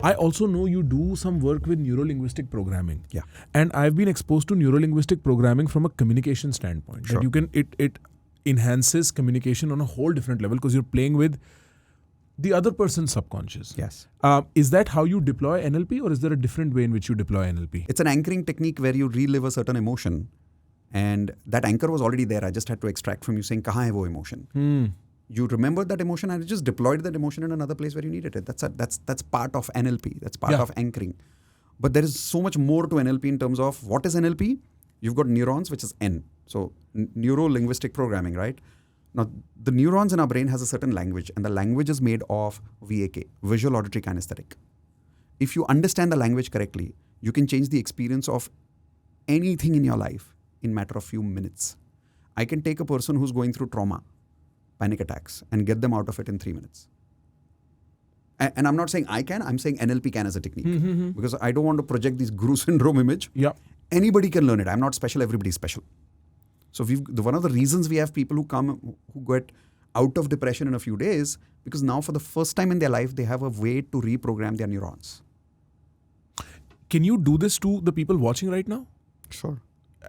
I also know you do some work with neuro-linguistic programming. Yeah. And I've been exposed to neuro-linguistic programming from a communication standpoint. Sure. That you can, it enhances communication on a whole different level because you're playing with the other person's subconscious. Yes. Is that how you deploy NLP, or is there a different way in which you deploy NLP? It's an anchoring technique where you relive a certain emotion, and that anchor was already there. I just had to extract from you saying, "Kahan hai wo emotion?" You remembered that emotion and just deployed that emotion in another place where you needed it. That's part of NLP. That's part of anchoring. But there is so much more to NLP in terms of what is NLP? You've got neurons, which is N. So neuro-linguistic programming, right? Now, the neurons in our brain has a certain language, and the language is made of VAK, visual, auditory, kinesthetic. If you understand the language correctly, you can change the experience of anything in your life in matter of few minutes. I can take a person who's going through trauma, panic attacks, and get them out of it in 3 minutes. And I'm not saying I can, I'm saying NLP can as a technique. Because I don't want to project this guru syndrome image. Yeah. Anybody can learn it. I'm not special, everybody's special. So one of the reasons we have people who get out of depression in a few days, because now for the first time in their life, they have a way to reprogram their neurons. Can you do this to the people watching right now? Sure.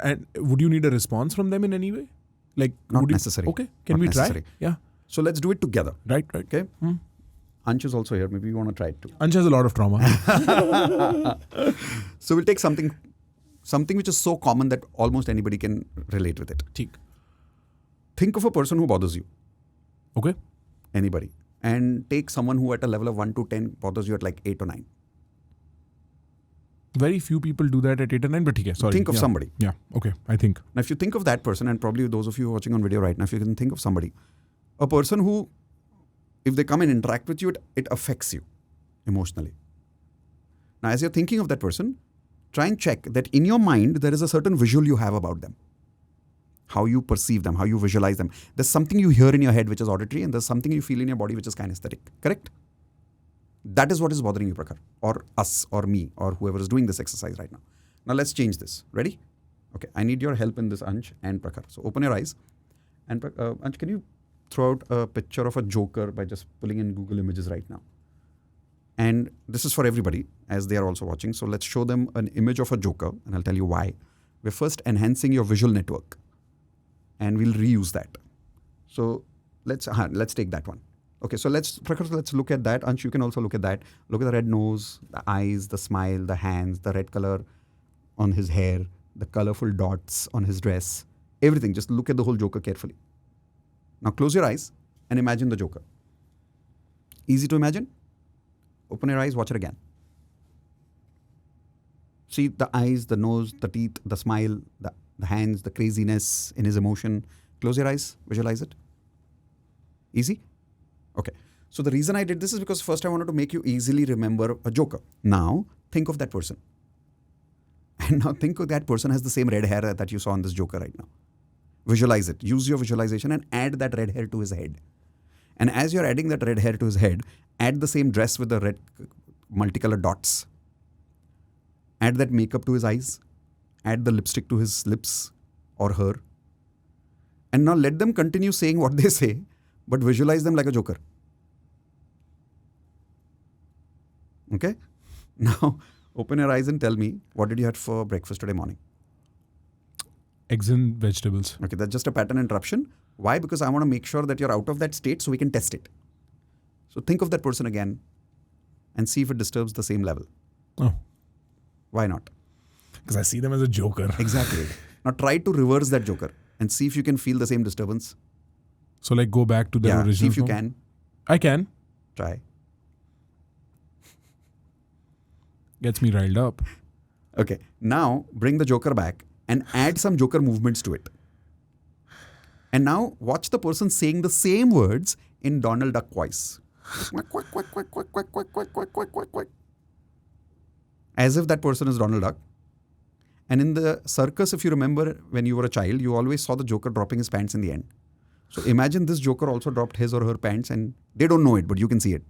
And would you need a response from them in any way? Like, Not necessary. Okay. Can Not we necessary. try? Yeah. So let's do it together. Right. Okay? Ansh is also here. Maybe you want to try it too. Ansh has a lot of trauma. So we'll take something which is so common that almost anybody can relate with it. Theek. Think of a person who bothers you. Okay. Anybody. And take someone who at a level of 1 to 10 bothers you at like 8 or 9. Very few people do that at 8 or 9, but okay, sorry. Think of somebody. Yeah, okay, I think. Now, if you think of that person, and probably those of you watching on video right now, if you can think of somebody, a person who, if they come and interact with you, it affects you emotionally. Now, as you're thinking of that person, try and check that in your mind, there is a certain visual you have about them. How you perceive them, how you visualize them. There's something you hear in your head, which is auditory, and there's something you feel in your body, which is kinesthetic. Correct? That is what is bothering you, Prakhar, or us, or me, or whoever is doing this exercise right now. Now, let's change this. Ready? Okay, I need your help in this, Ansh and Prakhar. So, open your eyes. And Ansh, can you throw out a picture of a joker by just pulling in Google Images right now? And this is for everybody, as they are also watching. So, let's show them an image of a joker, and I'll tell you why. We're first enhancing your visual network, and we'll reuse that. So, let's take that one. Okay, so let's look at that. Ansh, you can also look at that. Look at the red nose, the eyes, the smile, the hands, the red color on his hair, the colorful dots on his dress, everything. Just look at the whole joker carefully. Now close your eyes and imagine the joker. Easy to imagine? Open your eyes, watch it again. See the eyes, the nose, the teeth, the smile, the hands, the craziness in his emotion. Close your eyes, visualize it. Easy? Okay. So the reason I did this is because first I wanted to make you easily remember a joker. Now, think of that person. And now think of that person has the same red hair that you saw on this joker right now. Visualize it. Use your visualization and add that red hair to his head. And as you're adding that red hair to his head, add the same dress with the red multicolored dots. Add that makeup to his eyes. Add the lipstick to his lips or her. And now let them continue saying what they say, but visualize them like a joker. Okay? Now, open your eyes and tell me, what did you have for breakfast today morning? Eggs and vegetables. Okay, that's just a pattern interruption. Why? Because I want to make sure that you're out of that state so we can test it. So think of that person again and see if it disturbs the same level. Oh. Why not? Because I see them as a joker. Exactly. Now try to reverse that joker and see if you can feel the same disturbance. So like go back to the original see if you form? can. I can. Try. Gets me riled up. Okay. Now bring the joker back and add some joker movements to it. And now watch the person saying the same words in Donald Duck voice. As if that person is Donald Duck. And in the circus, if you remember when you were a child, you always saw the joker dropping his pants in the end. So imagine this joker also dropped his or her pants and they don't know it, but you can see it.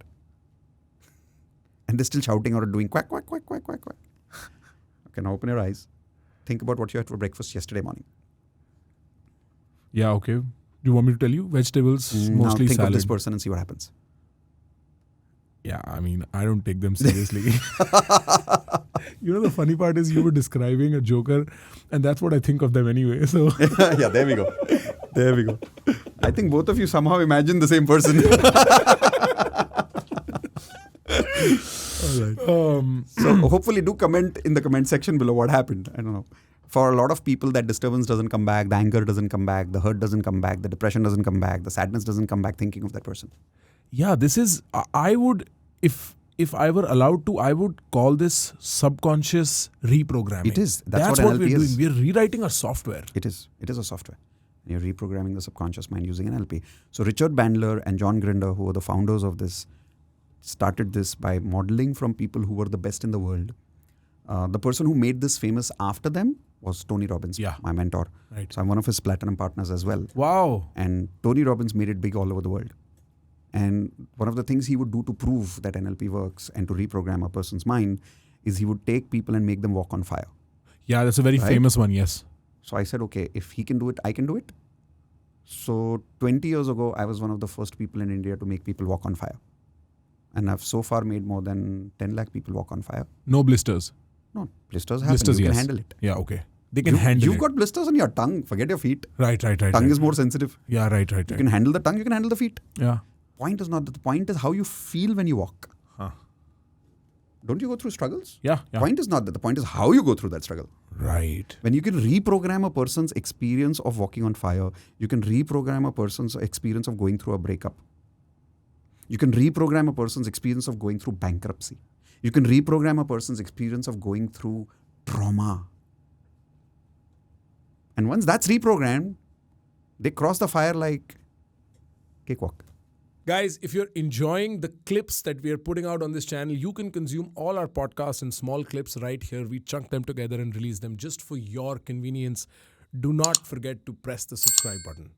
And they're still shouting or doing quack, quack, quack, quack, quack, quack. Okay, now open your eyes. Think about what you had for breakfast yesterday morning. Yeah, okay. Do you want me to tell you? Vegetables, Now mostly think salad. of this person and see what happens. Yeah, I mean, I don't take them seriously. You know, the funny part is you were describing a Joker, and that's what I think of them anyway. So, Yeah, there we go. There we go. I think both of you somehow imagine the same person. all right. So hopefully do comment in the comment section below what happened. I don't know. For a lot of people, that disturbance doesn't come back, the anger doesn't come back, the hurt doesn't come back, the depression doesn't come back, the sadness doesn't come back thinking of that person. Yeah, this is, I would, if I were allowed to, I would call this subconscious reprogramming. It is. That's what NLP we're is. doing. We're rewriting our software. It is. It is a software. You're reprogramming the subconscious mind using NLP. So Richard Bandler and John Grinder, who were the founders of this, started this by modeling from people who were the best in the world. The person who made this famous after them was Tony Robbins, Yeah. my mentor. Right. So I'm one of his platinum partners as well. Wow. And Tony Robbins made it big all over the world. And one of the things he would do to prove that NLP works and to reprogram a person's mind is he would take people and make them walk on fire. Yeah, that's a very Right? famous one, yes. So I said, okay, if he can do it, I can do it. So 20 years ago, I was one of the first people in India to make people walk on fire. And I've so far made more than 10 lakh people walk on fire. No blisters. No, blisters happen. Blisters, You can yes. handle it. Yeah, okay. They can handle You've it. got blisters on your tongue. Forget your feet. Right. Tongue right. is more sensitive. Yeah, right. You can handle the tongue, you can handle the feet. Yeah. Point is not that. The point is how you feel when you walk. Huh. Don't you go through struggles? Yeah. Point is not that. The point is how you go through that struggle. Right. When you can reprogram a person's experience of walking on fire, you can reprogram a person's experience of going through a breakup. You can reprogram a person's experience of going through bankruptcy. You can reprogram a person's experience of going through trauma. And once that's reprogrammed, they cross the fire like cakewalk. Guys, if you're enjoying the clips that we are putting out on this channel, you can consume all our podcasts in small clips right here. We chunk them together and release them just for your convenience. Do not forget to press the subscribe button.